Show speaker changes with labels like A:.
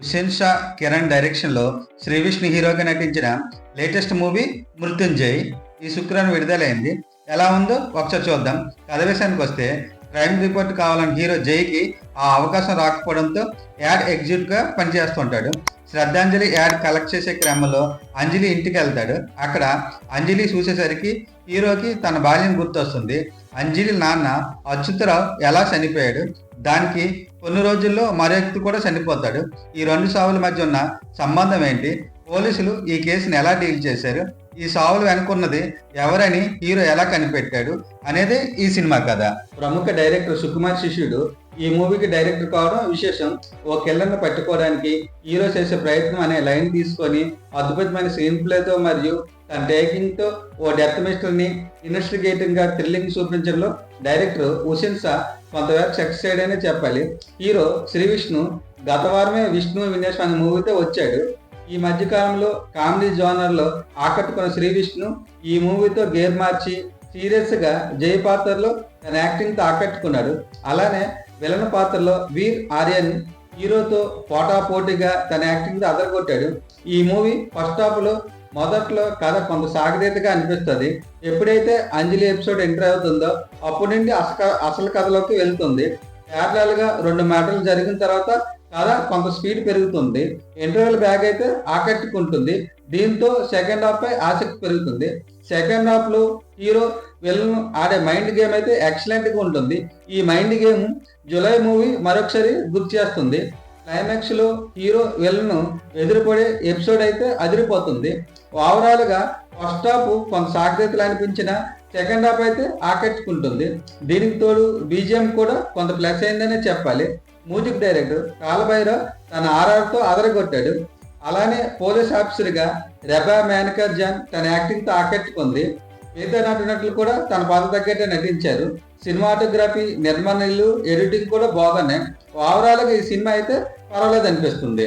A: హుసేన్ షా కిరణ్ డైరెక్షన్లో శ్రీ విష్ణు హీరోగా నటించిన లేటెస్ట్ మూవీ మృత్యుంజయ్ ఈ శుక్రవారం విడుదలైంది. ఎలా ఉందో ఒకసారి చూద్దాం. కథ విషయానికి వస్తే, క్రైమ్ రిపోర్ట్ కావాలని హీరో జైకి ఆ అవకాశం రాకపోవడంతో యాడ్ ఎగ్జిక్యూటివ్గా పనిచేస్తుంటాడు. శ్రద్ధాంజలి యాడ్ కలెక్ట్ చేసే క్రమంలో అంజలి ఇంటికి వెళ్తాడు. అక్కడ అంజలి చూసేసరికి హీరోకి తన బాల్యం గుర్తొస్తుంది. అంజలి నాన్న అచ్యుతరావు ఎలా చనిపోయాడు, దానికి కొన్ని రోజుల్లో మరో వ్యక్తి కూడా చనిపోతాడు. ఈ రెండు సావుల మధ్య ఉన్న సంబంధం ఏంటి, పోలీసులు ఈ కేసుని ఎలా డీల్ చేశారు, ఈ సావులు వెనుకున్నది ఎవరని హీరో ఎలా కనిపెట్టాడు అనేది ఈ సినిమా కథ. ప్రముఖ డైరెక్టర్ సుకుమార్ శిష్యుడు ఈ మూవీకి డైరెక్టర్ కావడం విశేషం. ఓ కిల్లర్ను పట్టుకోవడానికి హీరో చేసే ప్రయత్నం అనే లైన్ తీసుకొని అద్భుతమైన స్క్రీన్ ప్లేతో మరియు తన టేకింగ్ తో ఓ డెత్ మిస్టర్ని ఇన్వెస్టిగేటింగ్ గా థ్రిల్లింగ్ చూపించడంలో డైరెక్టర్ హుసేన్ షా కొంతవరకు సక్సెస్ అయ్యాడనే చెప్పాలి. హీరో శ్రీ విష్ణు గత వారమే విష్ణు విన్యాసం అనే మూవీతో వచ్చాడు. ఈ మధ్య కాలంలో కామెడీ జోనర్ లో ఆకట్టుకున్న శ్రీ విష్ణు ఈ మూవీతో గేర్ మార్చి సీరియస్ గా జై పాత్రలో తన యాక్టింగ్ తో ఆకట్టుకున్నాడు. అలానే విలన్ పాత్రలో వీర్ ఆర్యన్ హీరోతో పోటాపోటీగా తన యాక్టింగ్ తో అదరగొట్టాడు. ఈ మూవీ ఫస్ట్ హాఫ్ లో మొదట్లో కథ కొంత సాగదీతగా అనిపిస్తుంది. ఎప్పుడైతే అంజలి ఎపిసోడ్ ఎంటర్ అవుతుందో అప్పటి నుండి అసలు కథలోకి వెళ్తుంది. ప్యారలల్ గా 2 మ్యాటర్లు జరిగిన తర్వాత కథ కొంత స్పీడ్ పెరుగుతుంది. ఇంటర్వెల్ బ్యాగ్ అయితే ఆకట్టుకుంటుంది. దీంతో సెకండ్ హాఫ్ పై ఆసక్తి పెరుగుతుంది. సెకండ్ హాఫ్ లో హీరో విలన్ ఆడే మైండ్ గేమ్ అయితే ఎక్సలెంట్ గా ఉంటుంది. ఈ మైండ్ గేమ్ జులై మూవీ మరొకసారి గుర్తు చేస్తుంది. క్లైమాక్స్ లో హీరో విలన్ ఎదురుపడే ఎపిసోడ్ అయితే అదిరిపోతుంది. ఓవరాల్ గా ఫస్ట్ హాఫ్ కొంత సాగతీతలు అనిపించిన సెకండ్ హాఫ్ అయితే ఆకట్టుకుంటుంది. దీనికి తోడు బీజిఎం కూడా కొంత ప్లస్ అయిందనే చెప్పాలి. మ్యూజిక్ డైరెక్టర్ కాలభైరవ్ తన ఆర్ఆర్తో అదరగొట్టాడు. అలానే పోలీస్ ఆఫీసర్గా రెబా మేనకర్ జాన్ తన యాక్టింగ్ తో ఆకట్టుకుంది. మిగతా నటులు కూడా తన పాత్ర తగ్గట్టే నటించారు. సినిమాటోగ్రఫీ, నిర్మాణాలు, ఎడిటింగ్ కూడా బాగున్నాయి. ఓవరాల్ గా ఈ సినిమా అయితే పర్వాలేదు అనిపిస్తుంది.